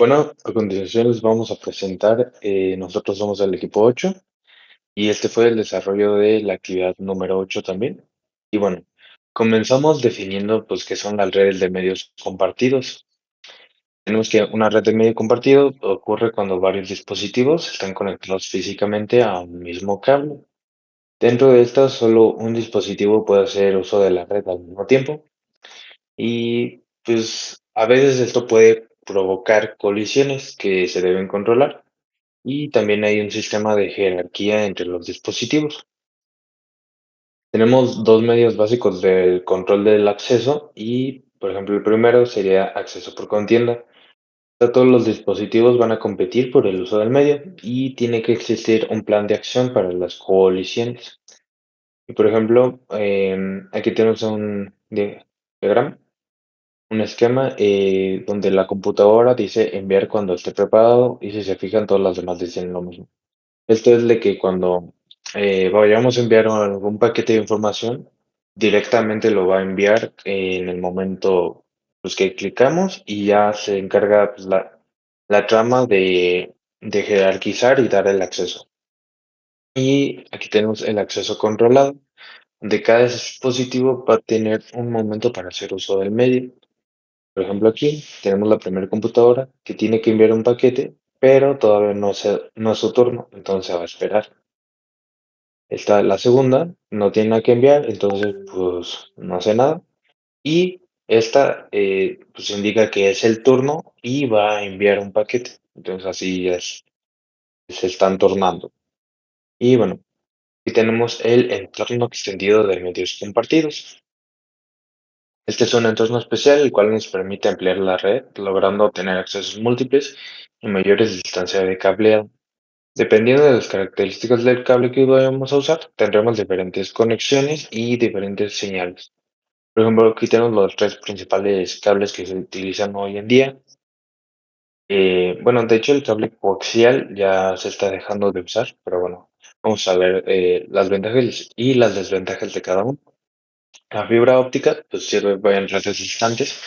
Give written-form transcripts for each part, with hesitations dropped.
Bueno, a continuación les vamos a presentar, nosotros somos el equipo 8 y este fue el desarrollo de la actividad número 8 también. Y bueno, comenzamos definiendo pues qué son las redes de medios compartidos. Tenemos que una red de medio compartido ocurre cuando varios dispositivos están conectados físicamente a un mismo cable. Dentro de esta, solo un dispositivo puede hacer uso de la red al mismo tiempo y pues a veces esto puede provocar colisiones que se deben controlar. Y también hay un sistema de jerarquía entre los dispositivos. Tenemos dos medios básicos del control del acceso y, por ejemplo, el primero sería acceso por contienda. O sea, todos los dispositivos van a competir por el uso del medio y tiene que existir un plan de acción para las colisiones. Y, por ejemplo, aquí tenemos un diagrama, un esquema donde la computadora dice enviar cuando esté preparado y si se fijan todas las demás dicen lo mismo. Esto es de que cuando vayamos a enviar algún paquete de información, directamente lo va a enviar en el momento pues, que clicamos y ya se encarga pues, la trama de jerarquizar y dar el acceso. Y aquí tenemos el acceso controlado, donde cada dispositivo va a tener un momento para hacer uso del medio. Por ejemplo, aquí tenemos la primera computadora que tiene que enviar un paquete, pero todavía no es su turno, entonces va a esperar. Está la segunda, no tiene nada que enviar, entonces pues no hace nada. Y esta pues indica que es el turno y va a enviar un paquete. Entonces así es, se están turnando. Y bueno, aquí tenemos el entorno extendido de medios compartidos. Este es un entorno especial el cual nos permite ampliar la red, logrando tener accesos múltiples y mayores distancias de cableado. Dependiendo de las características del cable que vayamos a usar, tendremos diferentes conexiones y diferentes señales. Por ejemplo, aquí tenemos los tres principales cables que se utilizan hoy en día. Bueno, de hecho el cable coaxial ya se está dejando de usar, pero bueno, vamos a ver las ventajas y las desventajas de cada uno. La fibra óptica pues sirve en redes distantes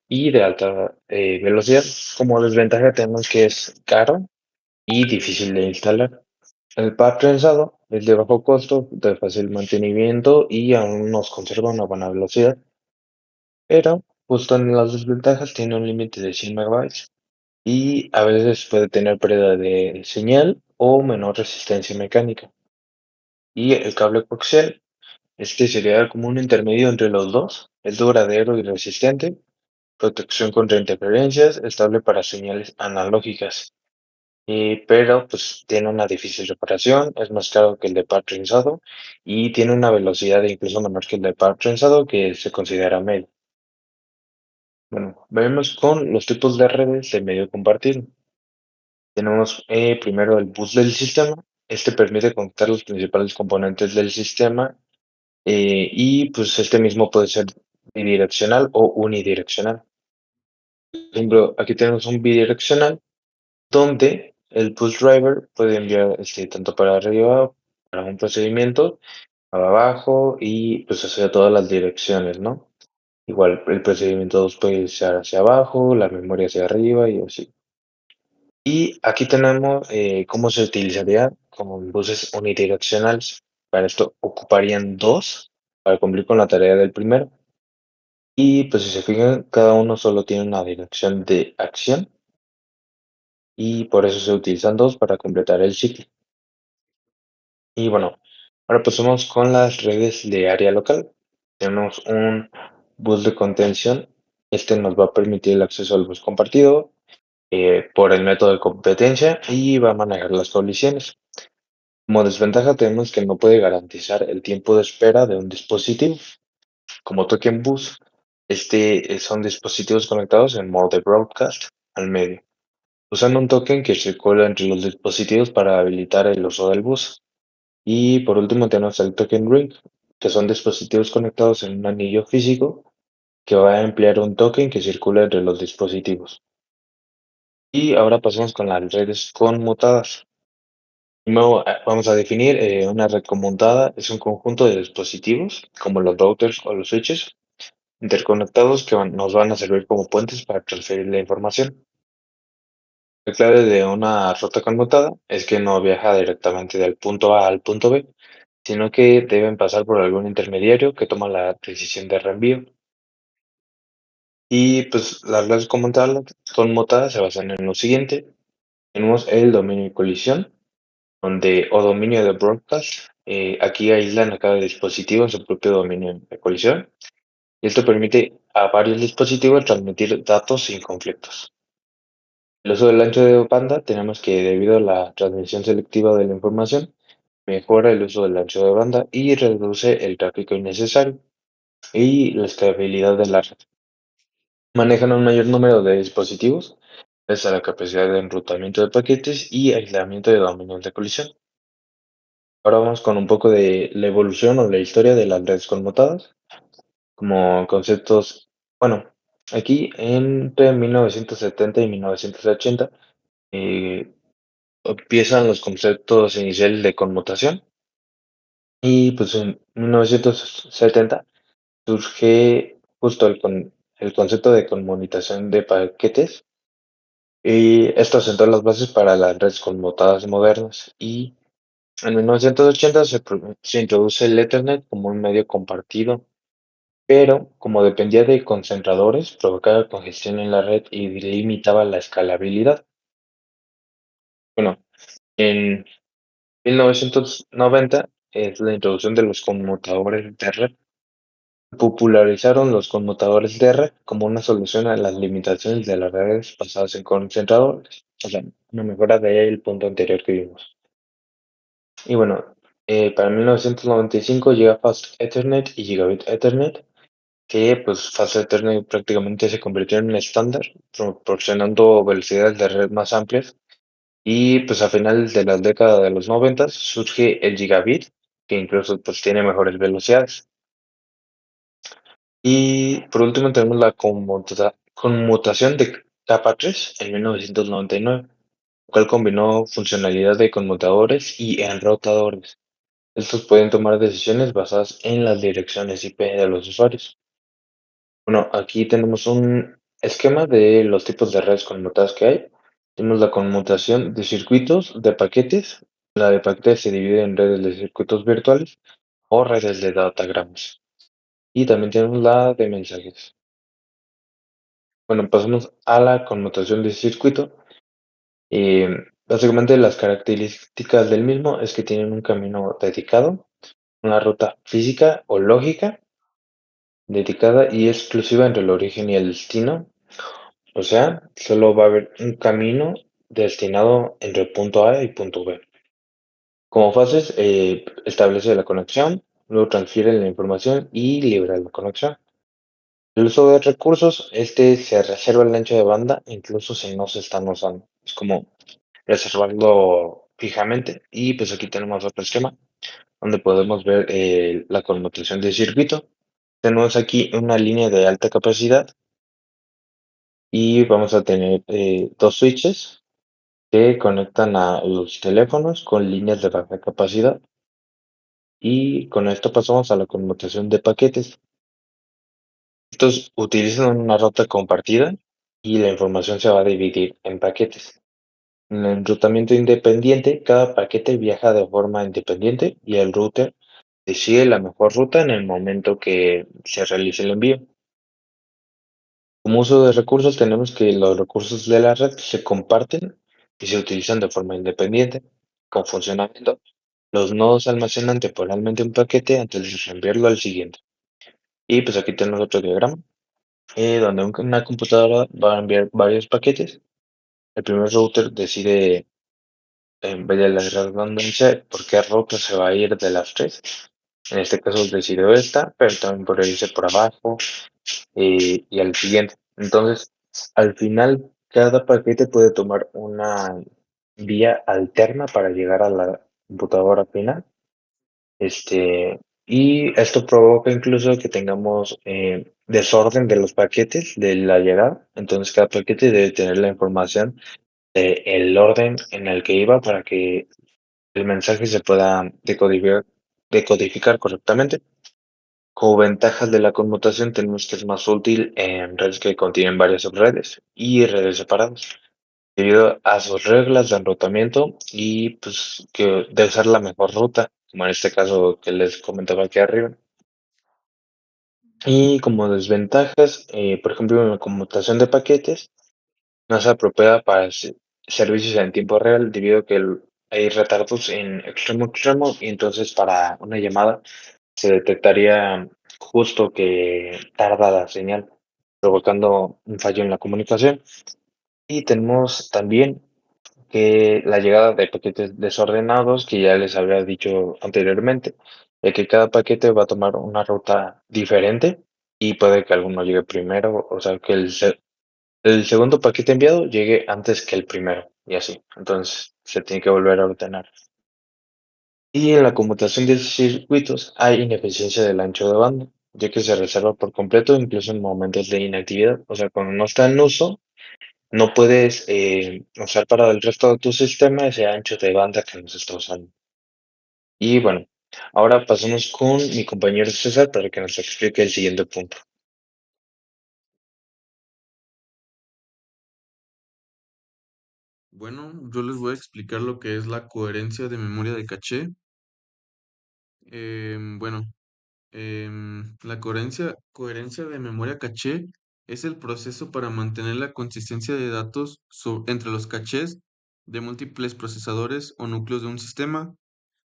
y de alta velocidad. Como desventaja tenemos que es caro y difícil de instalar. El par trenzado es de bajo costo, de fácil mantenimiento y aún nos conserva una buena velocidad, pero justo en las desventajas tiene un límite de 100 megabytes y a veces puede tener pérdida de señal o menor resistencia mecánica. Y el cable coaxial, este sería como un intermedio entre los dos, es duradero y resistente, protección contra interferencias, estable para señales analógicas. Pero pues tiene una difícil reparación, es más caro que el de par trenzado y tiene una velocidad incluso menor que el de par trenzado que se considera medio. Bueno, vemos con los tipos de redes de medio compartido. Tenemos primero el bus del sistema. Este permite conectar los principales componentes del sistema y pues este mismo puede ser bidireccional o unidireccional. Por ejemplo, aquí tenemos un bidireccional donde el push driver puede enviar tanto para arriba para un procedimiento, para abajo y pues hacia todas las direcciones, ¿no? Igual el procedimiento 2 puede ser hacia abajo, la memoria hacia arriba y así. Y aquí tenemos cómo se utilizaría con buses unidireccionales. Para esto ocuparían dos para cumplir con la tarea del primero. Y pues si se fijan, cada uno solo tiene una dirección de acción y por eso se utilizan dos para completar el ciclo. Y bueno, ahora pasamos con las redes de área local. Tenemos un bus de contención. Este nos va a permitir el acceso al bus compartido por el método de competencia y va a manejar las colisiones. Como desventaja tenemos que no puede garantizar el tiempo de espera de un dispositivo. Como token bus, son dispositivos conectados en modo de broadcast al medio, usando un token que circula entre los dispositivos para habilitar el uso del bus. Y por último tenemos el token ring, que son dispositivos conectados en un anillo físico que va a emplear un token que circula entre los dispositivos. Y ahora pasamos con las redes conmutadas. Primero vamos a definir una red conmutada. Es un conjunto de dispositivos, como los routers o los switches, interconectados que nos van a servir como puentes para transferir la información. La clave de una ruta conmutada es que no viaja directamente del punto A al punto B, sino que deben pasar por algún intermediario que toma la decisión de reenvío. Y pues las redes conmutadas se basan en lo siguiente. Tenemos el dominio de colisión, o dominio de broadcast. Aquí aíslan a cada dispositivo en su propio dominio de colisión. Y esto permite a varios dispositivos transmitir datos sin conflictos. El uso del ancho de banda, tenemos que debido a la transmisión selectiva de la información, mejora el uso del ancho de banda y reduce el tráfico innecesario y la escalabilidad de la red. Manejan un mayor número de dispositivos, gracias a la capacidad de enrutamiento de paquetes y aislamiento de dominios de colisión. Ahora vamos con un poco de la evolución o la historia de las redes conmutadas, como conceptos, bueno, aquí entre 1970 y 1980 eh, empiezan los conceptos iniciales de conmutación y pues en 1970 surge justo el concepto de conmutación de paquetes y esto sentó las bases para las redes conmutadas modernas y en 1980 se introduce el Ethernet como un medio compartido, pero como dependía de concentradores, provocaba congestión en la red y limitaba la escalabilidad. Bueno, en 1990 es la introducción de los conmutadores de red. Popularizaron los conmutadores de red como una solución a las limitaciones de las redes basadas en concentradores. O sea, una mejora del punto anterior que vimos. Y bueno, para 1995 llega Fast Ethernet y Gigabit Ethernet, que pues Fast Ethernet prácticamente se convirtió en un estándar, proporcionando velocidades de red más amplias. Y pues a finales de la década de los 90 surge el Gigabit, que incluso pues tiene mejores velocidades. Y por último tenemos la conmutación de capa 3 en 1999, el cual combinó funcionalidad de conmutadores y enrutadores. Estos pueden tomar decisiones basadas en las direcciones IP de los usuarios. Bueno, aquí tenemos un esquema de los tipos de redes conmutadas que hay. Tenemos la conmutación de circuitos de paquetes. La de paquetes se divide en redes de circuitos virtuales o redes de datagramas. Y también tenemos la de mensajes. Bueno, pasamos a la conmutación de circuito. Básicamente las características del mismo es que tienen un camino dedicado, una ruta física o lógica dedicada y exclusiva entre el origen y el destino. O sea, solo va a haber un camino destinado entre punto A y punto B. Como fases, establece la conexión, luego transfiere la información y libera la conexión. El uso de recursos, este se reserva el ancho de banda incluso si no se están usando. Es como reservarlo fijamente. Y pues aquí tenemos otro esquema donde podemos ver la conmutación de circuito. Tenemos aquí una línea de alta capacidad y vamos a tener dos switches que conectan a los teléfonos con líneas de baja capacidad. Y con esto pasamos a la conmutación de paquetes. Estos utilizan una ruta compartida y la información se va a dividir en paquetes. En el enrutamiento independiente, cada paquete viaja de forma independiente y el router decide la mejor ruta en el momento que se realice el envío. Como uso de recursos, tenemos que los recursos de la red se comparten y se utilizan de forma independiente. Con funcionamiento, los nodos almacenan temporalmente un paquete antes de reenviarlo al siguiente. Y pues aquí tenemos otro diagrama, donde una computadora va a enviar varios paquetes. El primer router decide, en vez de la redundancia, por qué ruta se va a ir de las tres. En este caso decidió esta, pero también por irse por abajo y al siguiente. Entonces, al final, cada paquete puede tomar una vía alterna para llegar a la computadora final. Y esto provoca incluso que tengamos desorden de los paquetes de la llegada. Entonces, cada paquete debe tener la información del orden en el que iba para que el mensaje se pueda decodificar correctamente. Como ventajas de la conmutación tenemos que es más útil en redes que contienen varias subredes y redes separadas. debido a sus reglas de enrutamiento y pues que de usar la mejor ruta, como en este caso que les comentaba aquí arriba. Y como desventajas, por ejemplo, en la conmutación de paquetes, no se apropiada para servicios en tiempo real debido a que hay retardos en extremo a extremo y entonces para una llamada se detectaría justo que tarda la señal, provocando un fallo en la comunicación. Y tenemos también que la llegada de paquetes desordenados, que ya les había dicho anteriormente, de que cada paquete va a tomar una ruta diferente y puede que alguno llegue primero, o sea, que el segundo paquete enviado llegue antes que el primero y así. Entonces se tiene que volver a ordenar. Y en la conmutación de circuitos hay ineficiencia del ancho de banda, ya que se reserva por completo incluso en momentos de inactividad. O sea, cuando no está en uso, no puedes usar para el resto de tu sistema ese ancho de banda que nos está usando. Y bueno, ahora pasamos con mi compañero César para que nos explique el siguiente punto. Bueno, yo les voy a explicar lo que es la coherencia de memoria de caché. Bueno, la coherencia de memoria caché es el proceso para mantener la consistencia de datos entre los cachés de múltiples procesadores o núcleos de un sistema.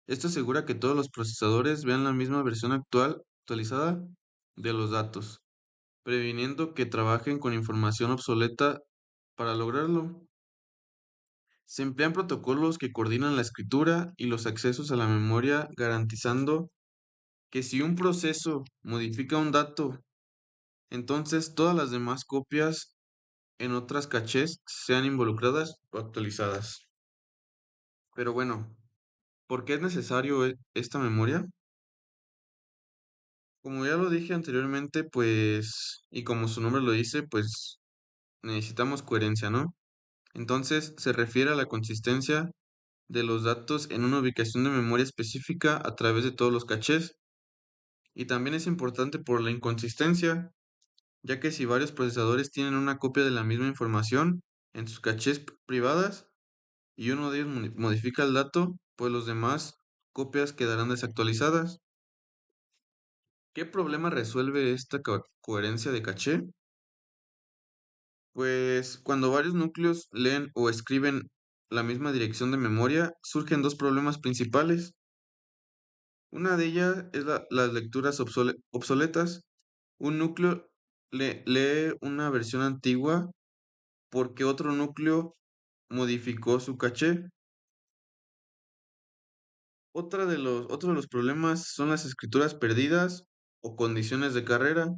Esto asegura que todos los procesadores vean la misma versión actualizada de los datos, previniendo que trabajen con información obsoleta para lograrlo. Se emplean protocolos que coordinan la escritura y los accesos a la memoria, garantizando que si un proceso modifica un dato, entonces todas las demás copias en otras cachés sean involucradas o actualizadas. Pero bueno, ¿por qué es necesario esta memoria? Como ya lo dije anteriormente, pues, y como su nombre lo dice, pues necesitamos coherencia, ¿no? Entonces se refiere a la consistencia de los datos en una ubicación de memoria específica a través de todos los cachés. Y también es importante por la inconsistencia, ya que si varios procesadores tienen una copia de la misma información en sus cachés privadas y uno de ellos modifica el dato, pues los demás copias quedarán desactualizadas. ¿Qué problema resuelve esta coherencia de caché? Pues cuando varios núcleos leen o escriben la misma dirección de memoria, surgen dos problemas principales. Una de ellas es las lecturas obsoletas. Un núcleo lee una versión antigua porque otro núcleo modificó su caché. Otro de los problemas son las escrituras perdidas o condiciones de carrera.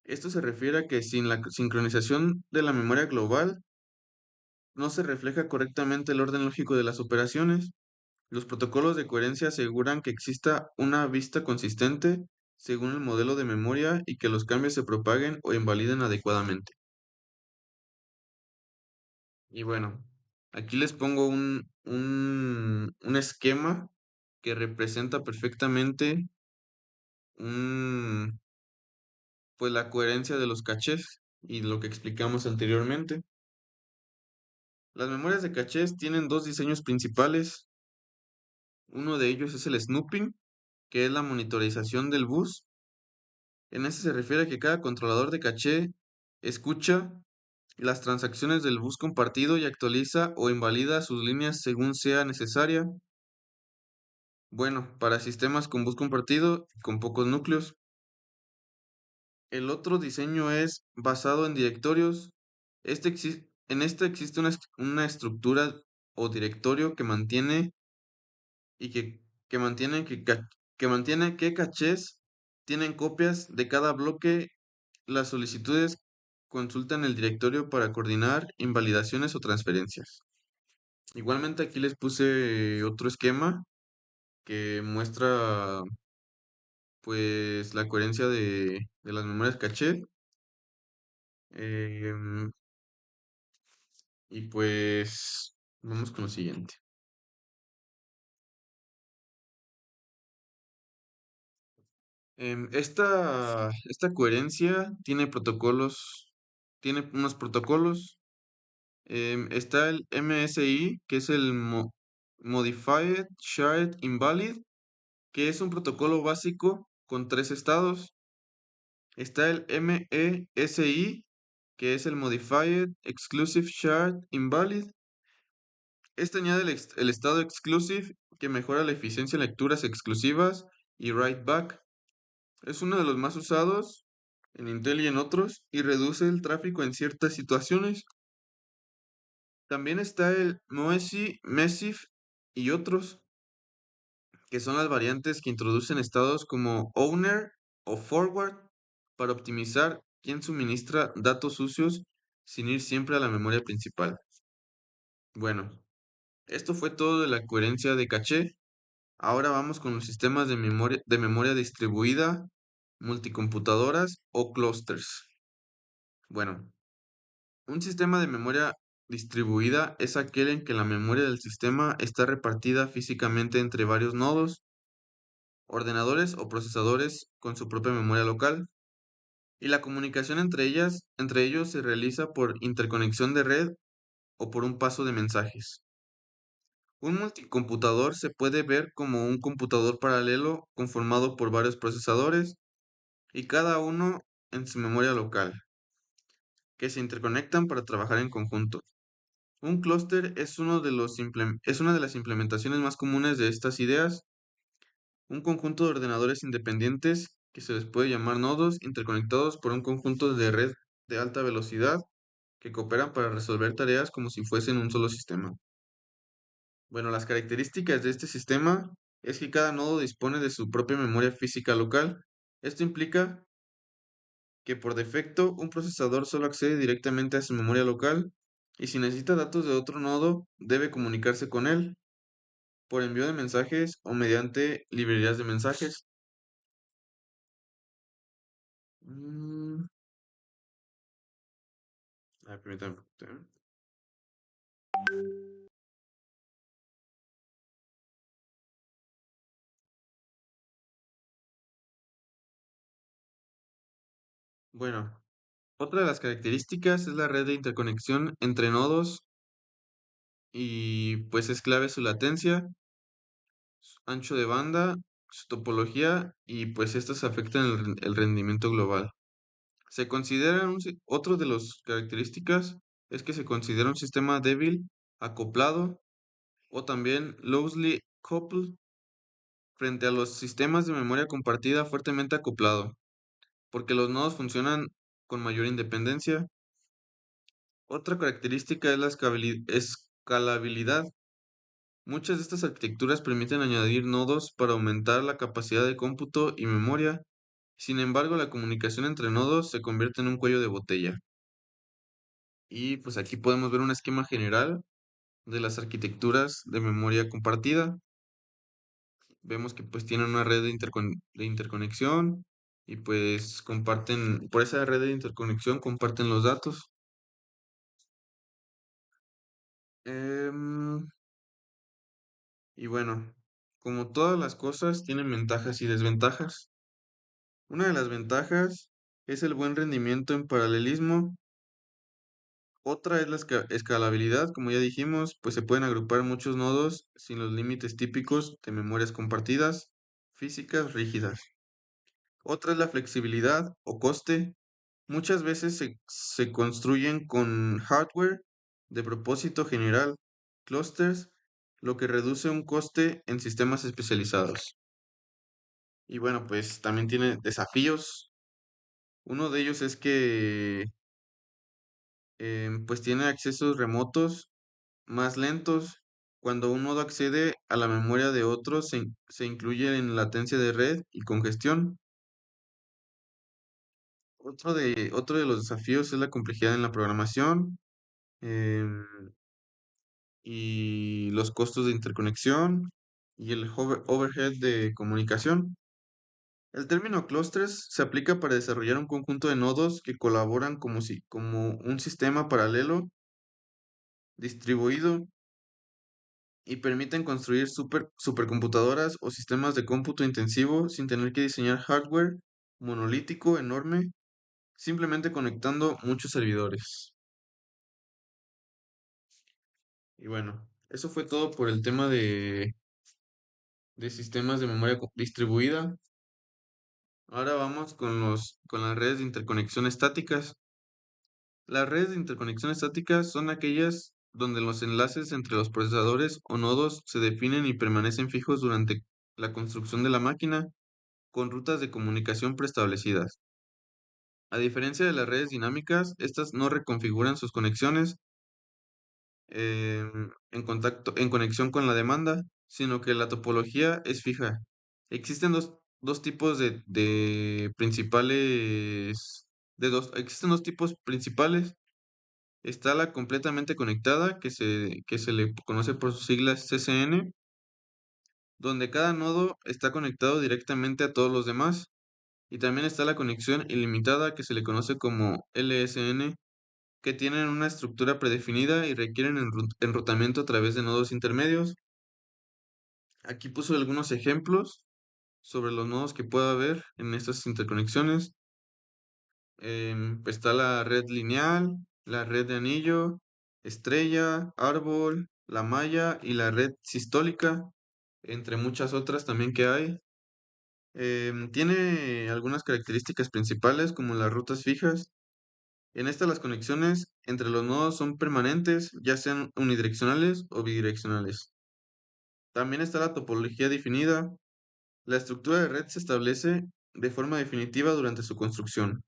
Esto se refiere a que sin la sincronización de la memoria global no se refleja correctamente el orden lógico de las operaciones. Los protocolos de coherencia aseguran que exista una vista consistente según el modelo de memoria y que los cambios se propaguen o invaliden adecuadamente. Y bueno, aquí les pongo un esquema que representa perfectamente un, pues la coherencia de los cachés y lo que explicamos anteriormente. Las memorias de cachés tienen dos diseños principales. Uno de ellos es el snooping, que es la monitorización del bus. En este se refiere a que cada controlador de caché escucha las transacciones del bus compartido y actualiza o invalida sus líneas según sea necesaria. Bueno, para sistemas con bus compartido y con pocos núcleos. El otro diseño es basado en directorios. En este existe una estructura o directorio que mantiene y que mantiene que mantiene qué cachés tienen copias de cada bloque. Las solicitudes consultan el directorio para coordinar invalidaciones o transferencias. Igualmente aquí les puse otro esquema que muestra pues la coherencia de las memorias caché. em, y pues vamos con lo siguiente. Esta coherencia tiene unos protocolos. Está el MSI, que es el Modified Shared Invalid, que es un protocolo básico con tres estados. Está el MESI, que es el Modified Exclusive Shared Invalid. Este añade el estado exclusive que mejora la eficiencia en lecturas exclusivas y write back. Es uno de los más usados en Intel y en otros y reduce el tráfico en ciertas situaciones. También está el Moesi, Mesif y otros, que son las variantes que introducen estados como owner o forward para optimizar quién suministra datos sucios sin ir siempre a la memoria principal. Bueno, esto fue todo de la coherencia de caché. Ahora vamos con los sistemas de memoria distribuida, multicomputadoras o clusters. Bueno, un sistema de memoria distribuida es aquel en que la memoria del sistema está repartida físicamente entre varios nodos, ordenadores o procesadores con su propia memoria local, y la comunicación entre ellos se realiza por interconexión de red o por un paso de mensajes. Un multicomputador se puede ver como un computador paralelo conformado por varios procesadores y cada uno en su memoria local, que se interconectan para trabajar en conjunto. Un clúster es una de las implementaciones más comunes de estas ideas, un conjunto de ordenadores independientes que se les puede llamar nodos interconectados por un conjunto de red de alta velocidad que cooperan para resolver tareas como si fuesen un solo sistema. Bueno, las características de este sistema es que cada nodo dispone de su propia memoria física local. Esto implica que por defecto un procesador solo accede directamente a su memoria local y si necesita datos de otro nodo debe comunicarse con él por envío de mensajes o mediante librerías de mensajes. Mm, permítame, permítame. Bueno, otra de las características es la red de interconexión entre nodos y pues es clave su latencia, su ancho de banda, su topología y pues estas afectan el rendimiento global. Se considera otro de las características es que se considera un sistema débil, acoplado o también loosely coupled frente a los sistemas de memoria compartida fuertemente acoplado, porque los nodos funcionan con mayor independencia. Otra característica es la escalabilidad. Muchas de estas arquitecturas permiten añadir nodos para aumentar la capacidad de cómputo y memoria. Sin embargo, la comunicación entre nodos se convierte en un cuello de botella. Y pues aquí podemos ver un esquema general de las arquitecturas de memoria compartida. Vemos que pues tienen una red de interconexión y pues comparten, por esa red de interconexión comparten los datos. Em, y bueno, como todas las cosas tienen ventajas y desventajas. Una de las ventajas es el buen rendimiento en paralelismo. Otra es la escalabilidad, como ya dijimos, pues se pueden agrupar muchos nodos sin los límites típicos de memorias compartidas, físicas rígidas. Otra es la flexibilidad o coste. Muchas veces se construyen con hardware de propósito general, clusters, lo que reduce un coste en sistemas especializados. Y bueno, pues también tiene desafíos. Uno de ellos es que pues tiene accesos remotos más lentos. Cuando un nodo accede a la memoria de otro, se incluye en latencia de red y congestión. Otro de los desafíos es la complejidad en la programación em, y los costos de interconexión y el overhead de comunicación. El término clusters se aplica para desarrollar un conjunto de nodos que colaboran como un sistema paralelo distribuido y permiten construir supercomputadoras o sistemas de cómputo intensivo sin tener que diseñar hardware monolítico enorme, simplemente conectando muchos servidores. Y bueno, eso fue todo por el tema de sistemas de memoria distribuida. Ahora vamos con las redes de interconexión estáticas. Las redes de interconexión estáticas son aquellas donde los enlaces entre los procesadores o nodos se definen y permanecen fijos durante la construcción de la máquina con rutas de comunicación preestablecidas. A diferencia de las redes dinámicas, estas no reconfiguran sus conexiones en conexión con la demanda, sino que la topología es fija. Existen dos tipos de principales, existen dos tipos principales. Está la completamente conectada, que se le conoce por sus siglas CCN, donde cada nodo está conectado directamente a todos los demás. Y también está la conexión ilimitada, que se le conoce como LSN, que tienen una estructura predefinida y requieren enrutamiento a través de nodos intermedios. Aquí puse algunos ejemplos sobre los nodos que puede haber en estas interconexiones. Está la red lineal, la red de anillo, estrella, árbol, la malla y la red sistólica, entre muchas otras también que hay. Tiene algunas características principales como las rutas fijas. En esta las conexiones entre los nodos son permanentes, ya sean unidireccionales o bidireccionales. También está la topología definida. La estructura de red se establece de forma definitiva durante su construcción.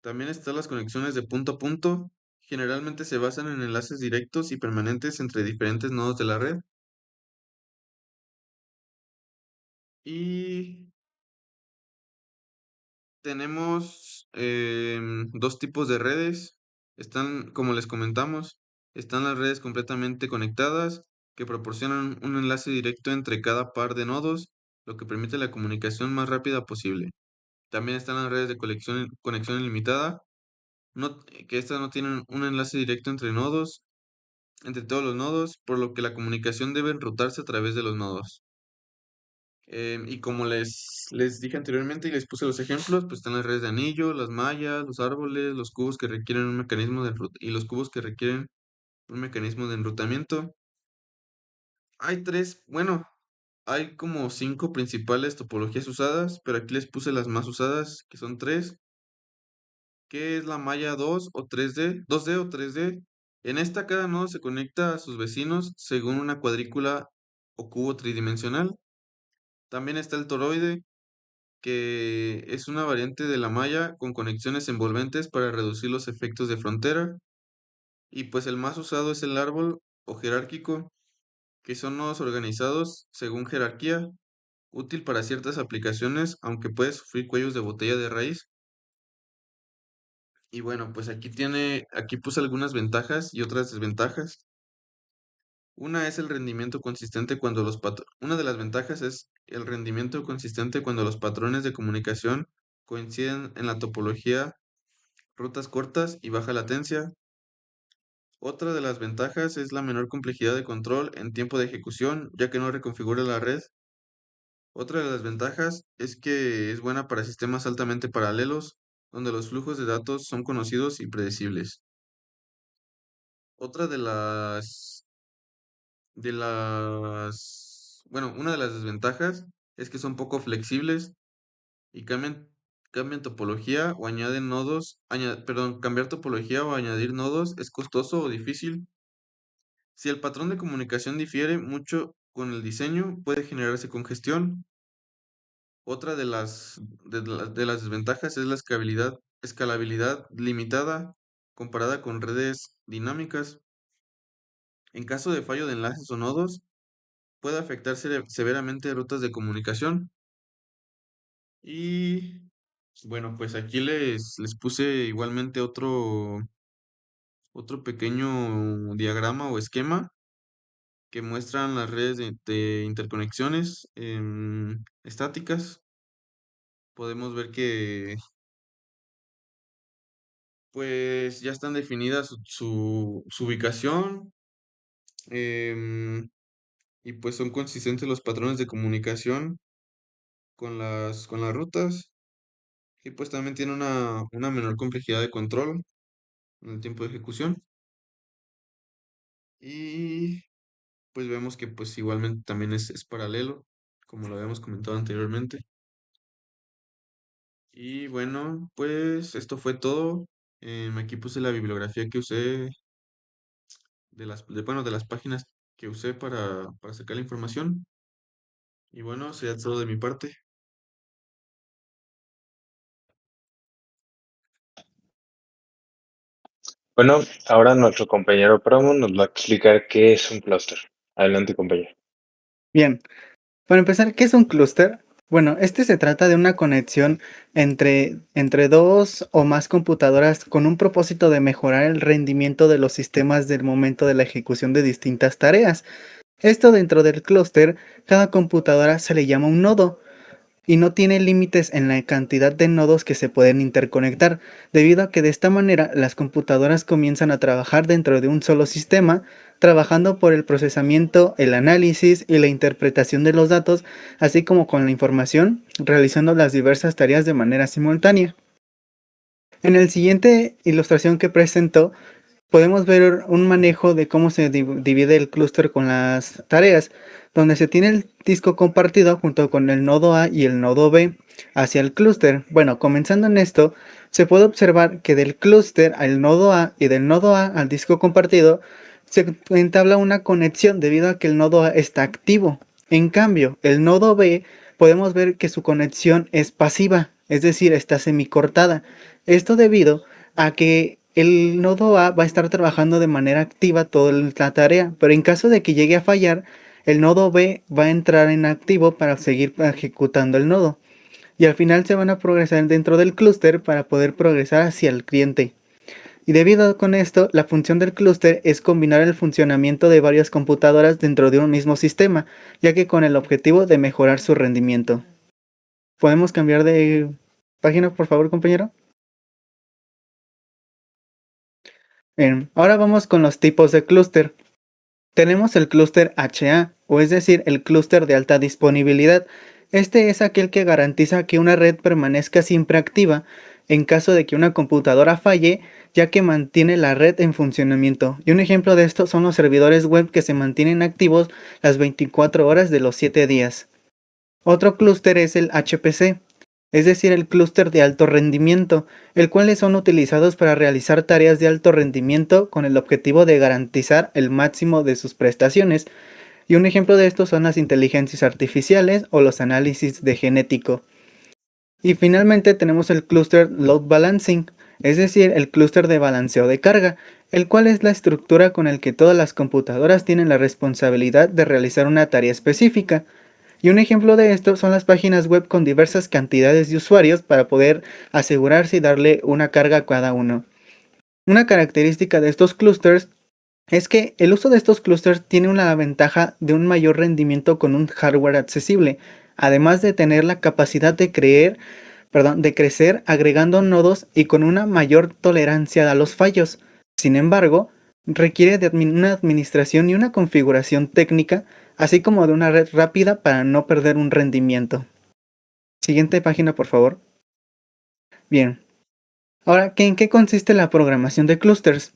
También están las conexiones de punto a punto. Generalmente se basan en enlaces directos y permanentes entre diferentes nodos de la red. Y tenemos dos tipos de redes. Están, como les comentamos, están las redes completamente conectadas que proporcionan un enlace directo entre cada par de nodos, lo que permite la comunicación más rápida posible. También están las redes de conexión ilimitada, que estas no tienen un enlace directo entre nodos, entre todos los nodos, por lo que la comunicación debe enrutarse a través de los nodos. Y como les dije anteriormente y les puse los ejemplos, pues están las redes de anillo, las mallas, los árboles, los cubos que requieren un mecanismo y los cubos que requieren un mecanismo de enrutamiento. Hay tres, bueno, hay como cinco principales topologías usadas, pero aquí les puse las más usadas, que son tres, que es la malla 2 o 3D, 2D o 3D. En esta cada nodo se conecta a sus vecinos según una cuadrícula o cubo tridimensional. También está el toroide, que es una variante de la malla con conexiones envolventes para reducir los efectos de frontera. Y pues el más usado es el árbol o jerárquico, que son nodos organizados según jerarquía, útil para ciertas aplicaciones, aunque puede sufrir cuellos de botella de raíz. Y bueno, pues aquí puse algunas ventajas y otras desventajas. Una es el rendimiento consistente cuando una de las ventajas es el rendimiento consistente cuando los patrones de comunicación coinciden en la topología, rutas cortas y baja latencia. Otra de las ventajas es la menor complejidad de control en tiempo de ejecución, ya que no reconfigura la red. Otra de las ventajas es que es buena para sistemas altamente paralelos, donde los flujos de datos son conocidos y predecibles. Otra bueno, una de las desventajas es que son poco flexibles y cambian topología o añaden nodos, perdón, cambiar topología o añadir nodos es costoso o difícil. Si el patrón de comunicación difiere mucho con el diseño, puede generarse congestión. Otra de las desventajas es la escalabilidad limitada comparada con redes dinámicas. En caso de fallo de enlaces o nodos, puede afectar severamente rutas de comunicación. Y bueno, pues aquí les puse igualmente otro pequeño diagrama o esquema que muestran las redes de interconexiones estáticas. Podemos ver que pues ya están definidas su ubicación, em, y pues son consistentes los patrones de comunicación con las rutas, y pues también tiene una menor complejidad de control en el tiempo de ejecución. Y pues vemos que pues igualmente también es paralelo, como lo habíamos comentado anteriormente. Y bueno, pues esto fue todo. Aquí puse la bibliografía que usé bueno, de las páginas que usé para sacar la información. Y bueno, sería todo de mi parte. Bueno, ahora nuestro compañero Promo nos va a explicar qué es un clúster. Adelante, compañero. Bien, para empezar, ¿qué es un clúster? Bueno, este se trata de una conexión entre dos o más computadoras con un propósito de mejorar el rendimiento de los sistemas del momento de la ejecución de distintas tareas. Esto dentro del clúster, cada computadora se le llama un nodo y no tiene límites en la cantidad de nodos que se pueden interconectar, debido a que de esta manera las computadoras comienzan a trabajar dentro de un solo sistema, trabajando por el procesamiento, el análisis y la interpretación de los datos, así como con la información, realizando las diversas tareas de manera simultánea. En el siguiente ilustración que presento, podemos ver un manejo de cómo se divide el clúster con las tareas, donde se tiene el disco compartido junto con el nodo A y el nodo B hacia el clúster. Bueno, comenzando en esto, se puede observar que del clúster al nodo A y del nodo A al disco compartido se entabla una conexión debido a que el nodo A está activo. En cambio, el nodo B podemos ver que su conexión es pasiva, es decir, está semicortada. Esto debido a que el nodo A va a estar trabajando de manera activa toda la tarea, pero en caso de que llegue a fallar, el nodo B va a entrar en activo para seguir ejecutando el nodo. Y al final se van a progresar dentro del clúster para poder progresar hacia el cliente. Y debido con esto, la función del clúster es combinar el funcionamiento de varias computadoras dentro de un mismo sistema, ya que con el objetivo de mejorar su rendimiento. ¿Podemos cambiar de página, por favor, compañero? Bien, ahora vamos con los tipos de clúster. Tenemos el clúster HA, o es decir, el clúster de alta disponibilidad. Este es aquel que garantiza que una red permanezca siempre activa en caso de que una computadora falle, ya que mantiene la red en funcionamiento. Y un ejemplo de esto son los servidores web que se mantienen activos las 24 horas de los 7 días. Otro clúster es el HPC, es decir, el clúster de alto rendimiento, el cual son utilizados para realizar tareas de alto rendimiento con el objetivo de garantizar el máximo de sus prestaciones. Y un ejemplo de esto son las inteligencias artificiales o los análisis de genético. Y finalmente tenemos el clúster load balancing, es decir, el clúster de balanceo de carga, el cual es la estructura con el que todas las computadoras tienen la responsabilidad de realizar una tarea específica. Y un ejemplo de esto son las páginas web con diversas cantidades de usuarios para poder asegurarse y darle una carga a cada uno. Una característica de estos clústeres es que el uso de estos clústeres tiene una ventaja de un mayor rendimiento con un hardware accesible, además de tener la capacidad de crecer agregando nodos y con una mayor tolerancia a los fallos. Sin embargo, requiere de una administración y una configuración técnica, así como de una red rápida para no perder un rendimiento. Siguiente página, por favor. Bien. Ahora, ¿en qué consiste la programación de clústeres?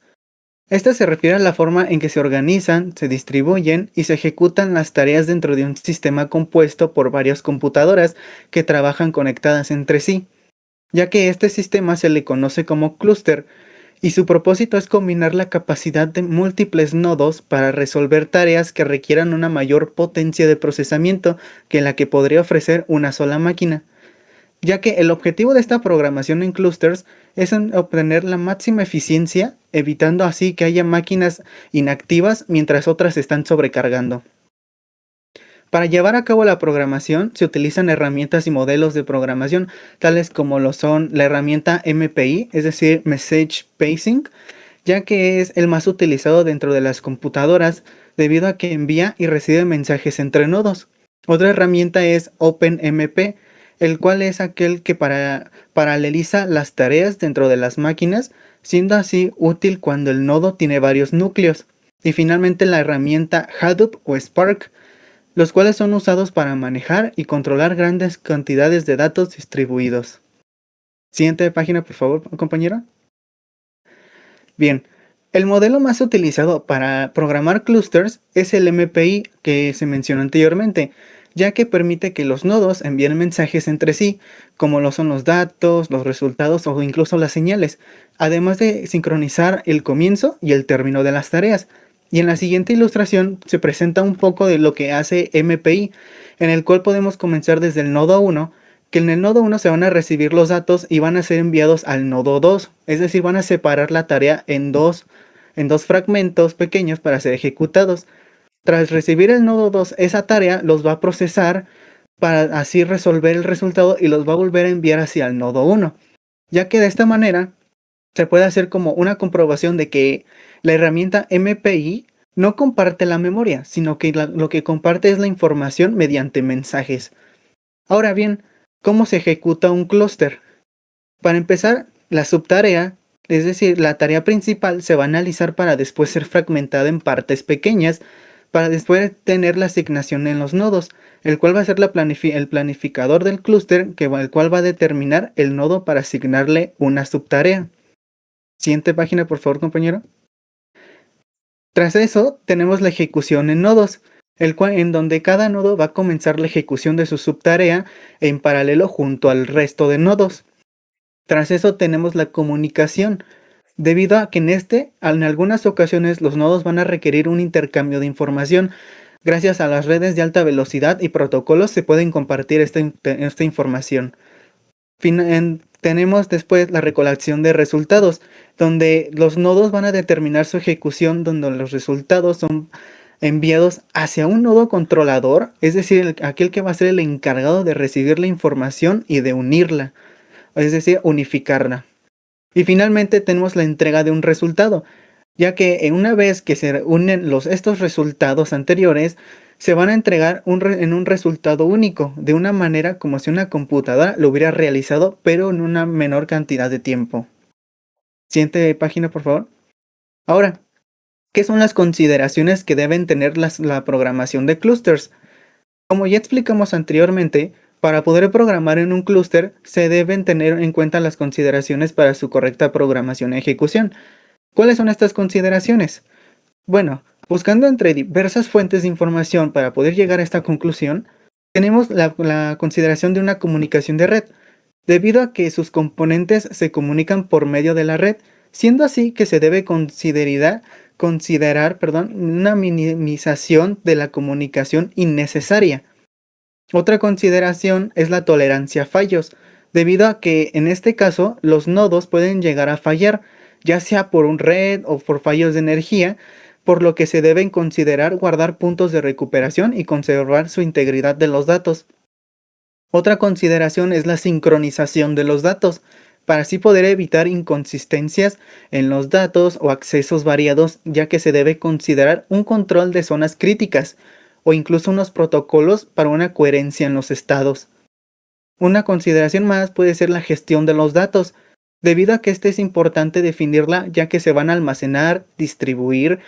Esta se refiere a la forma en que se organizan, se distribuyen y se ejecutan las tareas dentro de un sistema compuesto por varias computadoras que trabajan conectadas entre sí, ya que este sistema se le conoce como clúster y su propósito es combinar la capacidad de múltiples nodos para resolver tareas que requieran una mayor potencia de procesamiento que la que podría ofrecer una sola máquina, ya que el objetivo de esta programación en clusters es obtener la máxima eficiencia, evitando así que haya máquinas inactivas mientras otras están sobrecargando. Para llevar a cabo la programación se utilizan herramientas y modelos de programación tales como lo son la herramienta MPI, es decir, Message Pacing, ya que es el más utilizado dentro de las computadoras debido a que envía y recibe mensajes entre nodos. Otra herramienta es OpenMP, el cual es aquel que paraleliza las tareas dentro de las máquinas, siendo así útil cuando el nodo tiene varios núcleos. Y finalmente la herramienta Hadoop o Spark, los cuales son usados para manejar y controlar grandes cantidades de datos distribuidos. Siguiente página, por favor, compañero. Bien, El modelo más utilizado para programar clusters es el MPI que se mencionó anteriormente, ya que permite que los nodos envíen mensajes entre sí, como lo son los datos, los resultados o incluso las señales, además de sincronizar el comienzo y el término de las tareas. Y en la siguiente ilustración se presenta un poco de lo que hace MPI, en el cual podemos comenzar desde el nodo 1, que en el nodo 1 se van a recibir los datos y van a ser enviados al nodo 2, es decir, van a separar la tarea en dos fragmentos pequeños para ser ejecutados. Tras recibir el nodo 2 esa tarea, los va a procesar para así resolver el resultado y los va a volver a enviar hacia el nodo 1, ya que de esta manera se puede hacer como una comprobación de que la herramienta MPI no comparte la memoria, sino que lo que comparte es la información mediante mensajes. Ahora bien, ¿cómo se ejecuta un clúster? Para empezar, la subtarea, es decir, la tarea principal, se va a analizar para después ser fragmentada en partes pequeñas, para después tener la asignación en los nodos, el cual va a ser el planificador del clúster, el cual va a determinar el nodo para asignarle una subtarea. Siguiente página, por favor, compañero. Tras eso, tenemos la ejecución en nodos, en donde cada nodo va a comenzar la ejecución de su subtarea en paralelo junto al resto de nodos. Tras eso tenemos la comunicación, debido a que en algunas ocasiones los nodos van a requerir un intercambio de información. Gracias a las redes de alta velocidad y protocolos se pueden compartir esta información. Tenemos después la recolección de resultados, donde los nodos van a determinar su ejecución, donde los resultados son enviados hacia un nodo controlador, es decir, aquel que va a ser el encargado de recibir la información y de unirla, es decir, unificarla. Y finalmente tenemos la entrega de un resultado, ya que una vez que se unen estos resultados anteriores, se van a entregar en un resultado único, de una manera como si una computadora lo hubiera realizado, pero en una menor cantidad de tiempo. Siguiente página, por favor. Ahora, ¿qué son las consideraciones que deben tener la programación de clusters? Como ya explicamos anteriormente, para poder programar en un clúster se deben tener en cuenta las consideraciones para su correcta programación y ejecución. ¿Cuáles son estas consideraciones? Bueno, buscando entre diversas fuentes de información para poder llegar a esta conclusión, tenemos la consideración de una comunicación de red, debido a que sus componentes se comunican por medio de la red, siendo así que se debe considerar una minimización de la comunicación innecesaria. Otra consideración es la tolerancia a fallos, debido a que en este caso los nodos pueden llegar a fallar, ya sea por un red o por fallos de energía, por lo que se deben considerar guardar puntos de recuperación y conservar su integridad de los datos. Otra consideración es la sincronización de los datos, para así poder evitar inconsistencias en los datos o accesos variados, ya que se debe considerar un control de zonas críticas, o incluso unos protocolos para una coherencia en los estados. Una consideración más puede ser la gestión de los datos, debido a que es importante definirla, ya que se van a almacenar, distribuir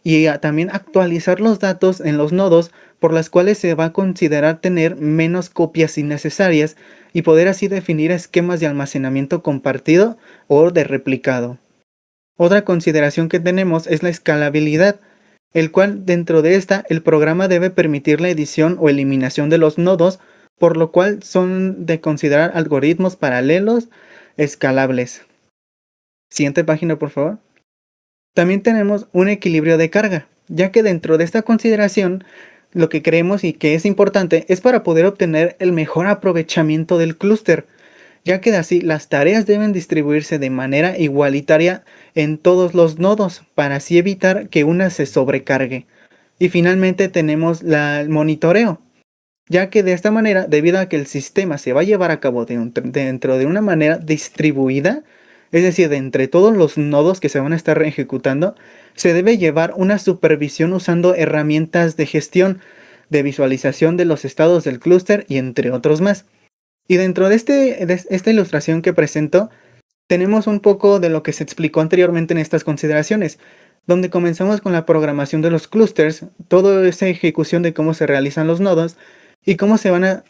y también actualizar los datos en los nodos, por las cuales se va a considerar tener menos copias innecesarias y poder así definir esquemas de almacenamiento compartido o de replicado. Otra consideración que tenemos es la escalabilidad, el cual dentro de esta el programa debe permitir la edición o eliminación de los nodos, por lo cual son de considerar algoritmos paralelos escalables. Siguiente página, por favor. También tenemos un equilibrio de carga, ya que dentro de esta consideración lo que creemos y que es importante es para poder obtener el mejor aprovechamiento del clúster, ya que así las tareas deben distribuirse de manera igualitaria en todos los nodos para así evitar que una se sobrecargue. Y finalmente tenemos el monitoreo, ya que de esta manera, debido a que el sistema se va a llevar a cabo dentro de una manera distribuida, es decir, de entre todos los nodos que se van a estar ejecutando, se debe llevar una supervisión usando herramientas de gestión, de visualización de los estados del clúster y entre otros más. Y dentro de esta ilustración que presento, tenemos un poco de lo que se explicó anteriormente en estas consideraciones, donde comenzamos con la programación de los clústeres, toda esa ejecución de cómo se realizan los nodos y cómo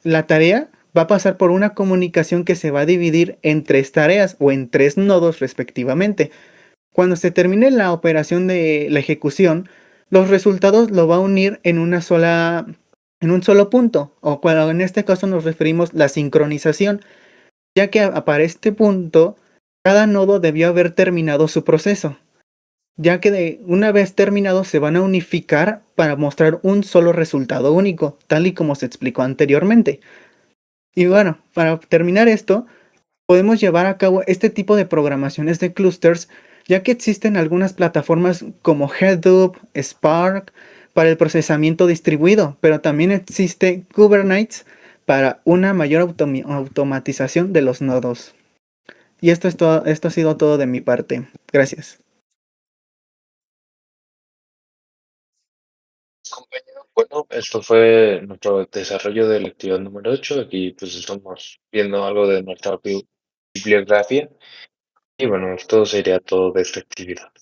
la tarea va a pasar por una comunicación que se va a dividir en 3 tareas o en 3 nodos respectivamente, Cuando se termine la operación de la ejecución, los resultados lo va a unir en un solo punto, o cuando en este caso nos referimos la sincronización, ya que para este punto cada nodo debió haber terminado su proceso, ya que una vez terminado se van a unificar para mostrar un solo resultado único, tal y como se explicó anteriormente. Y bueno, para terminar esto, podemos llevar a cabo este tipo de programaciones de clusters, ya que existen algunas plataformas como Hadoop, Spark, para el procesamiento distribuido, pero también existe Kubernetes para una mayor automatización de los nodos. Y esto es todo, esto ha sido todo de mi parte. Gracias. Compañero, bueno, esto fue nuestro desarrollo de la actividad número 8. Aquí pues estamos viendo algo de nuestra bibliografía. Y bueno, esto sería todo de esta actividad.